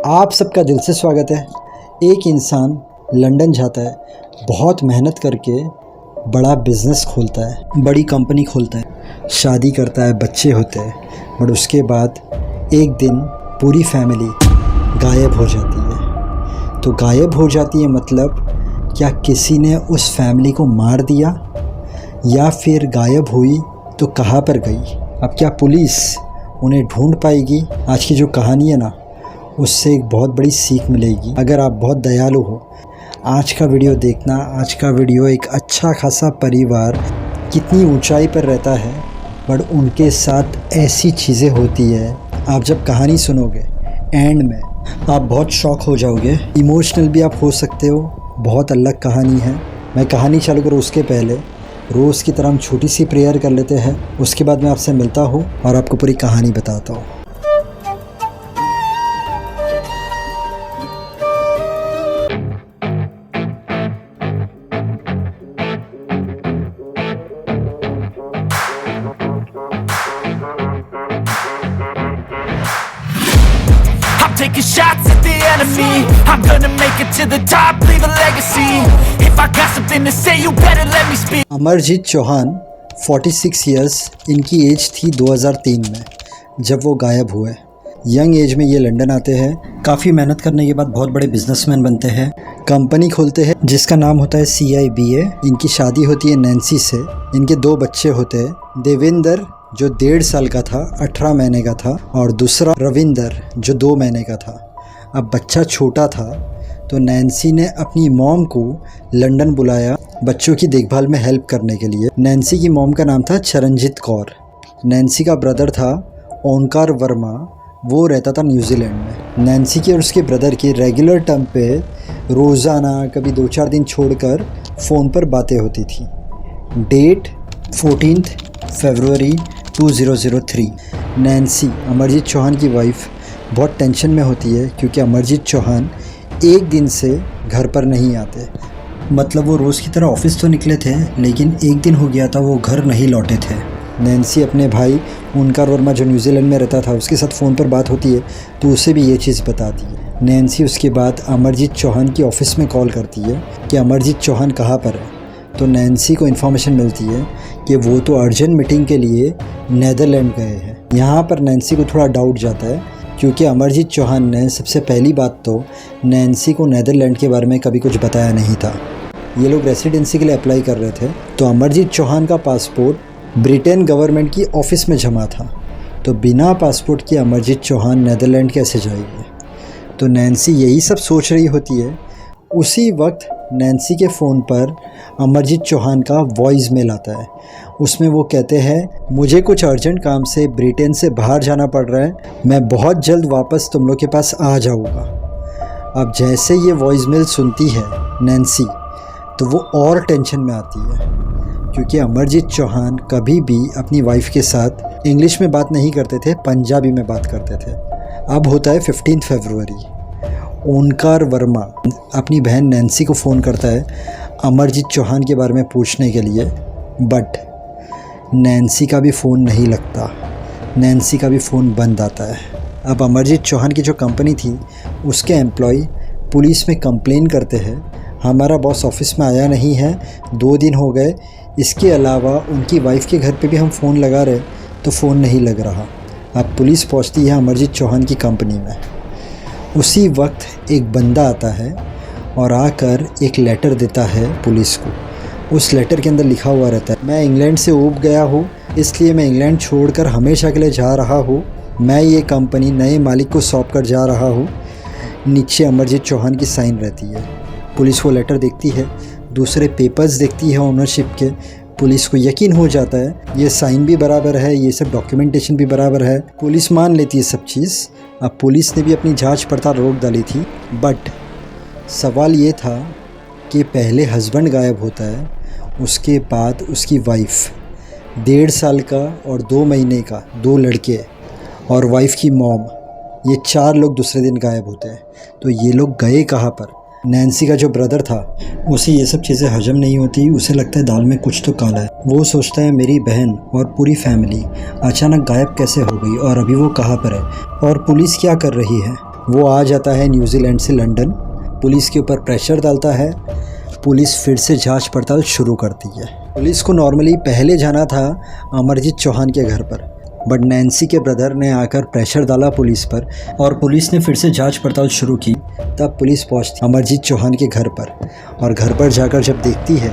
आप सबका दिल से स्वागत है। एक इंसान लंदन जाता है, बहुत मेहनत करके बड़ा बिज़नेस खोलता है, बड़ी कंपनी खोलता है, शादी करता है, बच्चे होते हैं, बट उसके बाद एक दिन पूरी फैमिली गायब हो जाती है। तो गायब हो जाती है मतलब क्या किसी ने उस फैमिली को मार दिया या फिर गायब हुई तो कहाँ पर गई? अब क्या पुलिस उन्हें ढूंढ पाएगी? आज की जो कहानी है ना, उससे एक बहुत बड़ी सीख मिलेगी। अगर आप बहुत दयालु हो, आज का वीडियो देखना। आज का वीडियो एक अच्छा खासा परिवार कितनी ऊंचाई पर रहता है, बट उनके साथ ऐसी चीज़ें होती है। आप जब कहानी सुनोगे एंड में आप बहुत शॉक हो जाओगे, इमोशनल भी आप हो सकते हो। बहुत अलग कहानी है। मैं कहानी चालू करूँ उसके पहले रोज़ की तरह हम छोटी सी प्रेयर कर लेते हैं, उसके बाद मैं आपसे मिलता हूँ और आपको पूरी कहानी बताता हूँ। Taking shots at the enemy. I'm gonna make it to the top, leave a legacy. If I got something to say, you better let me speak. Amarjeet Chauhan 46 years इनकी एज थी 2003 में जब वो गायब हुए। यंग एज में ये लंदन आते हैं। काफ़ी मेहनत करने के बाद बहुत बड़े बिजनेसमैन बनते हैं, कंपनी खोलते हैं जिसका नाम होता है CIBA। इनकी शादी होती है नैन्सी से। इनके 2 बच्चे होते हैं, देवेंद्र जो 1.5 साल का था, 18 महीने का था, और दूसरा रविंदर जो 2 महीने का था। अब बच्चा छोटा था तो नैन्सी ने अपनी मॉम को लंदन बुलाया बच्चों की देखभाल में हेल्प करने के लिए। नैन्सी की मॉम का नाम था चरणजीत कौर। नैन्सी का ब्रदर था ओंकार वर्मा, वो रहता था न्यूजीलैंड में। नैन्सी के और उसके ब्रदर की रेगुलर टर्म पे रोज़ाना कभी 2-4 दिन छोड़कर फ़ोन पर बातें होती थी। डेट 14 फरवरी 2003। नैन्सी अमरजीत चौहान की वाइफ बहुत टेंशन में होती है क्योंकि अमरजीत चौहान एक दिन से घर पर नहीं आते। मतलब वो रोज़ की तरह ऑफिस तो निकले थे, लेकिन एक दिन हो गया था वो घर नहीं लौटे थे। नैन्सी अपने भाई ओंकार वर्मा जो न्यूजीलैंड में रहता था उसके साथ फ़ोन पर बात होती है तो उसे भी ये चीज़ बताती है। नैन्सी उसके बाद अमरजीत चौहान की ऑफ़िस में कॉल करती है कि अमरजीत चौहान कहाँ पर है। तो नैन्सी को इन्फॉर्मेशन मिलती है कि वो तो अर्जेंट मीटिंग के लिए नेदरलैंड गए हैं। यहाँ पर नैन्सी को थोड़ा डाउट जाता है क्योंकि अमरजीत चौहान ने सबसे पहली बात तो नैन्सी को नेदरलैंड के बारे में कभी कुछ बताया नहीं था। ये लोग रेसिडेंसी के लिए अप्लाई कर रहे थे तो अमरजीत चौहान का पासपोर्ट ब्रिटेन गवर्नमेंट की ऑफ़िस में जमा था, तो बिना पासपोर्ट के अमरजीत चौहान नेदरलैंड कैसे जाएंगे? तो नैन्सी यही सब सोच रही होती है। उसी वक्त नैन्सी के फ़ोन पर अमरजीत चौहान का वॉइस मेल आता है। उसमें वो कहते हैं, मुझे कुछ अर्जेंट काम से ब्रिटेन से बाहर जाना पड़ रहा है, मैं बहुत जल्द वापस तुम लोग के पास आ जाऊँगा। अब जैसे ये वॉइस मेल सुनती है नैन्सी तो वो और टेंशन में आती है क्योंकि अमरजीत चौहान कभी भी अपनी वाइफ के साथ इंग्लिश में बात नहीं करते थे, पंजाबी में बात करते थे। अब होता है 15 फरवरी। ओंकार वर्मा अपनी बहन नैन्सी को फ़ोन करता है अमरजीत चौहान के बारे में पूछने के लिए, बट नैन्सी का भी फ़ोन नहीं लगता। नैन्सी का भी फ़ोन बंद आता है। अब अमरजीत चौहान की जो कंपनी थी उसके एम्प्लॉय पुलिस में कंप्लेन करते हैं, हमारा बॉस ऑफिस में आया नहीं है, 2 दिन हो गए। इसके अलावा उनकी वाइफ के घर पे भी हम फ़ोन लगा रहे तो फ़ोन नहीं लग रहा। अब पुलिस पहुंचती है अमरजीत चौहान की कंपनी में। उसी वक्त एक बंदा आता है और आकर एक लेटर देता है पुलिस को। उस लेटर के अंदर लिखा हुआ रहता है, मैं इंग्लैंड से ऊब गया हूँ, इसलिए मैं इंग्लैंड छोड़कर हमेशा के लिए जा रहा हूँ। मैं ये कंपनी नए मालिक को सौंप कर जा रहा हूँ। नीचे अमरजीत चौहान की साइन रहती है। पुलिस वो लेटर देखती है, दूसरे पेपर्स देखती है ओनरशिप के। पुलिस को यकीन हो जाता है ये साइन भी बराबर है, ये सब डॉक्यूमेंटेशन भी बराबर है। पुलिस मान लेती है सब चीज़। अब पुलिस ने भी अपनी जांच पड़ताल रोक डाली थी, बट सवाल ये था कि पहले हस्बैंड गायब होता है, उसके बाद उसकी वाइफ, 1.5 साल का और 2 महीने का 2 लड़के और वाइफ की मॉम, ये 4 लोग दूसरे दिन गायब होते हैं। तो ये लोग गए कहाँ पर? नैन्सी का जो ब्रदर था उसे ये सब चीज़ें हजम नहीं होती, उसे लगता है दाल में कुछ तो काला है। वो सोचता है मेरी बहन और पूरी फैमिली अचानक गायब कैसे हो गई और अभी वो कहाँ पर है और पुलिस क्या कर रही है। वो आ जाता है न्यूजीलैंड से लंदन, पुलिस के ऊपर प्रेशर डालता है, पुलिस फिर से जांच पड़ताल शुरू करती है। पुलिस को नॉर्मली पहले जाना था अमरजीत चौहान के घर पर, बट नैन्सी के ब्रदर ने आकर प्रेशर डाला पुलिस पर और पुलिस ने फिर से जांच पड़ताल शुरू की। तब पुलिस पहुंचती अमरजीत चौहान के घर पर और घर पर जाकर जब देखती है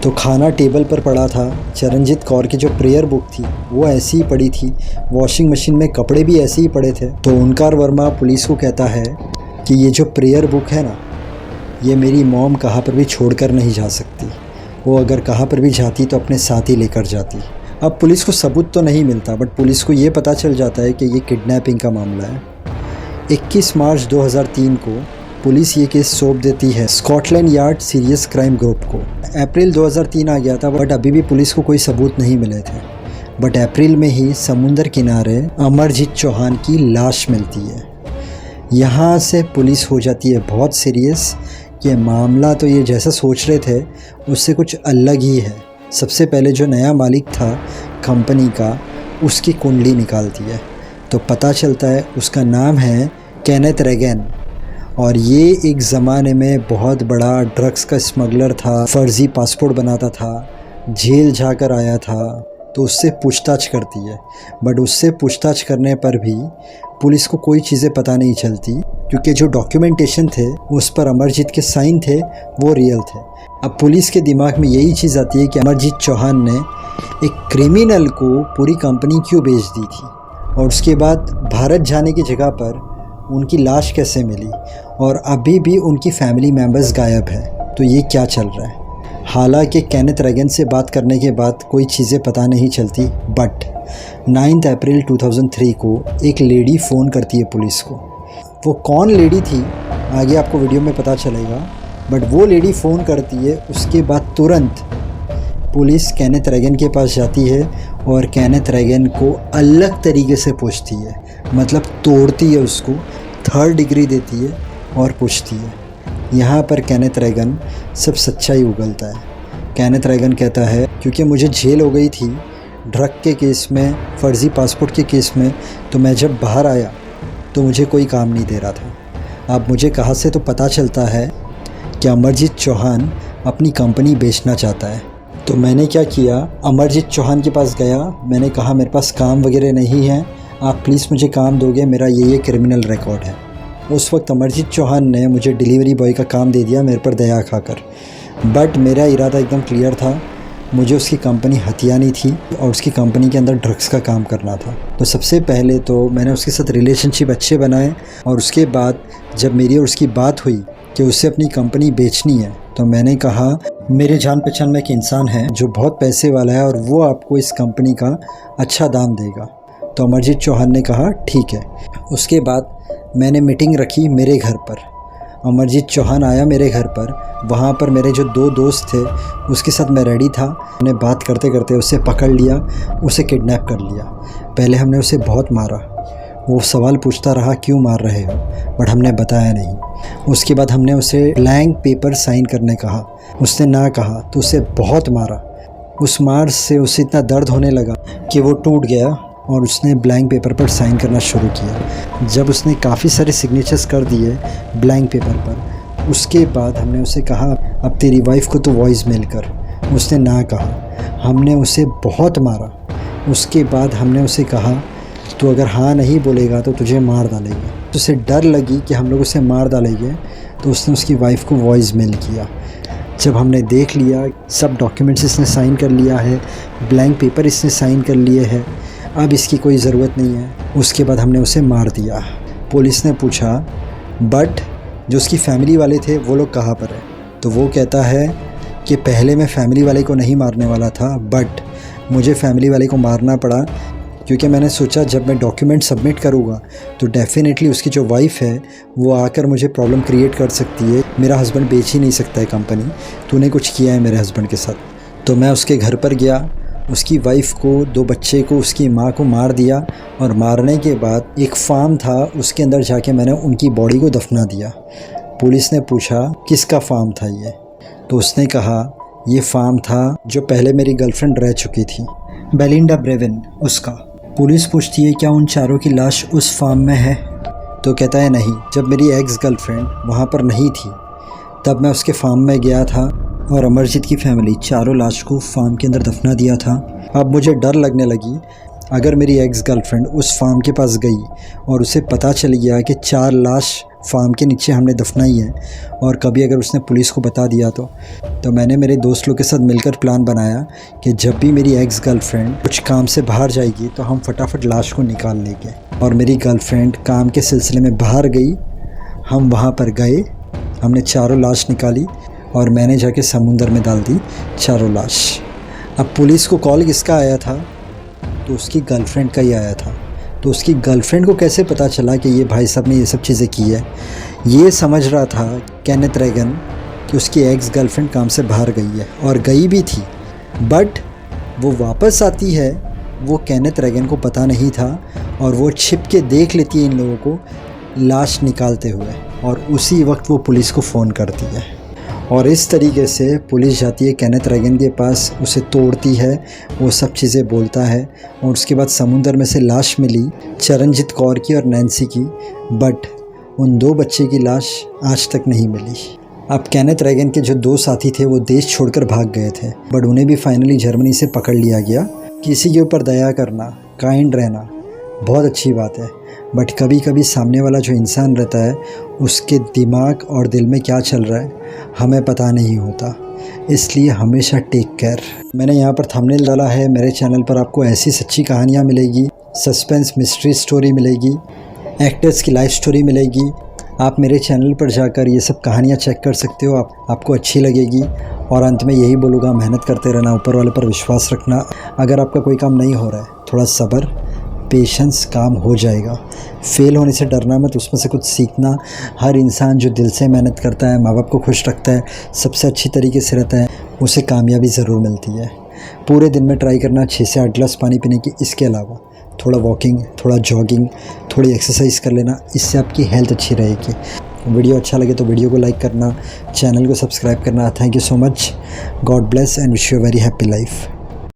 तो खाना टेबल पर पड़ा था, चरणजीत कौर की जो प्रेयर बुक थी वो ऐसी ही पड़ी थी, वॉशिंग मशीन में कपड़े भी ऐसे ही पड़े थे। तो ओंकार वर्मा पुलिस को कहता है कि ये जो प्रेयर बुक है ना, ये मेरी मॉम कहाँ पर भी छोड़कर नहीं जा सकती, वो अगर कहाँ पर भी जाती तो अपने साथ ही लेकर जाती। अब पुलिस को सबूत तो नहीं मिलता, बट पुलिस को ये पता चल जाता है कि ये किडनैपिंग का मामला है। 21 मार्च 2003 को पुलिस ये केस सौंप देती है Scotland yard serious crime group को। अप्रैल 2003 आ गया था, बट अभी भी पुलिस को कोई सबूत नहीं मिले थे। बट अप्रैल में ही समुंदर किनारे अमरजीत चौहान की लाश मिलती है। यहाँ से पुलिस हो जाती है बहुत सीरियस कि मामला तो ये जैसा सोच रहे थे उससे कुछ अलग ही है। सबसे पहले जो नया मालिक था कंपनी का, उसकी कुंडली निकालती है तो पता चलता है उसका नाम है केनेथ रेगन और ये एक ज़माने में बहुत बड़ा ड्रग्स का स्मगलर था, फर्जी पासपोर्ट बनाता था, जेल जाकर आया था। तो उससे पूछताछ करती है, बट उससे पूछताछ करने पर भी पुलिस को कोई चीज़ें पता नहीं चलती क्योंकि जो डॉक्यूमेंटेशन थे उस पर अमरजीत के साइन थे वो रियल थे। अब पुलिस के दिमाग में यही चीज़ आती है कि अमरजीत चौहान ने एक क्रिमिनल को पूरी कंपनी क्यों बेच दी थी और उसके बाद भारत जाने की जगह पर उनकी लाश कैसे मिली और अभी भी उनकी फैमिली मेम्बर्स गायब है। तो ये क्या चल रहा है। हालांकि केनेथ रेगन से बात करने के बाद कोई चीज़ें पता नहीं चलती, बट 9 अप्रैल 2003 को एक लेडी फ़ोन करती है पुलिस को। वो कौन लेडी थी आगे आपको वीडियो में पता चलेगा, बट वो लेडी फ़ोन करती है। उसके बाद तुरंत पुलिस केनेथ रेगन के पास जाती है और केनेथ रेगन को अलग तरीके से पूछती है, मतलब तोड़ती है उसको, 3rd डिग्री देती है और पूछती है। यहाँ पर केनेथ रेगन सब सच्चाई उगलता है। केनेथ रेगन कहता है क्योंकि मुझे जेल हो गई थी ड्रग के केस में, फ़र्ज़ी पासपोर्ट के केस में, तो मैं जब बाहर आया तो मुझे कोई काम नहीं दे रहा था। अब मुझे कहाँ से तो पता चलता है कि अमरजीत चौहान अपनी कंपनी बेचना चाहता है। तो मैंने क्या किया, अमरजीत चौहान के पास गया, मैंने कहा मेरे पास काम वगैरह नहीं है, आप प्लीज़ मुझे काम दोगे, मेरा ये क्रिमिनल रिकॉर्ड है। उस वक्त अमरजीत चौहान ने मुझे डिलीवरी बॉय का काम दे दिया मेरे पर दया खाकर, बट मेरा इरादा एकदम क्लियर था, मुझे उसकी कंपनी हथियानी थी और उसकी कंपनी के अंदर ड्रग्स का काम करना था। तो सबसे पहले तो मैंने उसके साथ रिलेशनशिप अच्छे बनाए और उसके बाद जब मेरी और उसकी बात हुई कि उसे अपनी कंपनी बेचनी है, तो मैंने कहा मेरे जान पहचान में एक इंसान है जो बहुत पैसे वाला है और वो आपको इस कंपनी का अच्छा दाम देगा। तो अमरजीत चौहान ने कहा ठीक है। उसके बाद मैंने मीटिंग रखी मेरे घर पर, अमरजीत चौहान आया मेरे घर पर। वहाँ पर मेरे जो 2 दोस्त थे उसके साथ मैं रेडी था। मैंने बात करते करते उसे पकड़ लिया, उसे किडनैप कर लिया। पहले हमने उसे बहुत मारा, वो सवाल पूछता रहा क्यों मार रहे हो, बट हमने बताया नहीं। उसके बाद हमने उसे ब्लैंक पेपर साइन करने कहा, उसने ना कहा तो उसे बहुत मारा। उस मार से उसे इतना दर्द होने लगा कि वो टूट गया और उसने ब्लैंक पेपर पर साइन करना शुरू किया। जब उसने काफ़ी सारे सिग्नेचर्स कर दिए ब्लैंक पेपर पर, उसके बाद हमने उसे कहा अब तेरी वाइफ को तो वॉइस मेल कर, उसने ना कहा। हमने उसे बहुत मारा। उसके बाद हमने उसे कहा तो अगर हाँ नहीं बोलेगा तो तुझे मार डालेंगे। तो उसे डर लगी कि हम लोग उसे मार डालेंगे, तो उसने उसकी वाइफ को वॉइस मेल किया। जब हमने देख लिया सब डॉक्यूमेंट्स इसने साइन कर लिया है, ब्लैंक पेपर इसने साइन कर लिए है, अब इसकी कोई ज़रूरत नहीं है, उसके बाद हमने उसे मार दिया। पुलिस ने पूछा बट जो उसकी फैमिली वाले थे वो लोग कहाँ पर है, तो वो कहता है कि पहले मैं फैमिली वाले को नहीं मारने वाला था, बट मुझे फैमिली वाले को मारना पड़ा क्योंकि मैंने सोचा जब मैं डॉक्यूमेंट सबमिट करूँगा तो डेफिनेटली उसकी जो वाइफ है वो आकर मुझे प्रॉब्लम क्रिएट कर सकती है। मेरा हस्बैंड बेच ही नहीं सकता है कंपनी, तूने कुछ किया है मेरे हस्बैंड के साथ। तो मैं उसके घर पर गया, उसकी वाइफ को, 2 बच्चे को, उसकी माँ को मार दिया और मारने के बाद एक फार्म था उसके अंदर जाके मैंने उनकी बॉडी को दफना दिया। पुलिस ने पूछा किसका फार्म था ये, तो उसने कहा ये फार्म था जो पहले मेरी गर्लफ्रेंड रह चुकी थी, बेलिंडा ब्रेवन, उसका। पुलिस पूछती है क्या उन चारों की लाश उस फार्म में है, तो कहता है नहीं, जब मेरी एक्स गर्लफ्रेंड वहाँ पर नहीं थी तब मैं उसके फार्म में गया था और अमरजीत की फैमिली चारों लाश को फार्म के अंदर दफना दिया था। अब मुझे डर लगने लगी, अगर मेरी एक्स गर्लफ्रेंड उस फार्म के पास गई और उसे पता चल गया कि 4 लाश फार्म के नीचे हमने दफनाई है और कभी अगर उसने पुलिस को बता दिया तो मैंने मेरे दोस्त लोग के साथ मिलकर प्लान बनाया कि जब भी मेरी एक्स गर्लफ्रेंड कुछ काम से बाहर जाएगी तो हम फटाफट लाश को निकाल लेंगे। और मेरी गर्लफ्रेंड काम के सिलसिले में बाहर गई, हम वहाँ पर गए, हमने चारों लाश निकाली और मैंने जाके समुंदर में डाल दी चारों लाश। अब पुलिस को कॉल किसका आया था? तो उसकी गर्लफ्रेंड का ही आया था। तो उसकी गर्लफ्रेंड को कैसे पता चला कि ये भाई साहब ने ये सब चीज़ें की है? ये समझ रहा था केनेथ रेगन कि उसकी एक्स गर्लफ्रेंड काम से बाहर गई है और गई भी थी, बट वो वापस आती है वो केनेथ रेगन को पता नहीं था और वो छिप के देख लेती है इन लोगों को लाश निकालते हुए और उसी वक्त वो पुलिस को फ़ोन करती है। और इस तरीके से पुलिस जाती है केनेथ रेगन के पास, उसे तोड़ती है, वो सब चीज़ें बोलता है और उसके बाद समुंदर में से लाश मिली चरणजीत कौर की और नैन्सी की, बट उन 2 बच्चे की लाश आज तक नहीं मिली। अब केनेथ रेगन के जो 2 साथी थे वो देश छोड़कर भाग गए थे, बट उन्हें भी फाइनली जर्मनी से पकड़ लिया गया। किसी के ऊपर दया करना, काइंड रहना बहुत अच्छी बात है, बट कभी कभी सामने वाला जो इंसान रहता है उसके दिमाग और दिल में क्या चल रहा है हमें पता नहीं होता, इसलिए हमेशा टेक केयर। मैंने यहाँ पर थंबनेल डाला है, मेरे चैनल पर आपको ऐसी सच्ची कहानियाँ मिलेगी, सस्पेंस मिस्ट्री स्टोरी मिलेगी, एक्टर्स की लाइफ स्टोरी मिलेगी। आप मेरे चैनल पर जाकर ये सब कहानियाँ चेक कर सकते हो, आपको अच्छी लगेगी। और अंत में यही बोलूँगा, मेहनत करते रहना, ऊपर वाले पर विश्वास रखना। अगर आपका कोई काम नहीं हो रहा है, थोड़ा सब्र, पेशेंस, काम हो जाएगा। फेल होने से डरना मत, उसमें से कुछ सीखना। हर इंसान जो दिल से मेहनत करता है, माँ बाप को खुश रखता है, सबसे अच्छी तरीके से रहता है, उसे कामयाबी ज़रूर मिलती है। पूरे दिन में ट्राई करना 6 से 8 गिलास पानी पीने की, इसके अलावा थोड़ा वॉकिंग, थोड़ा जॉगिंग, थोड़ी एक्सरसाइज कर लेना, इससे आपकी हेल्थ अच्छी रहेगी। वीडियो अच्छा लगे तो वीडियो को लाइक करना, चैनल को सब्सक्राइब करना। Thank you so much, God bless and wish you very happy life.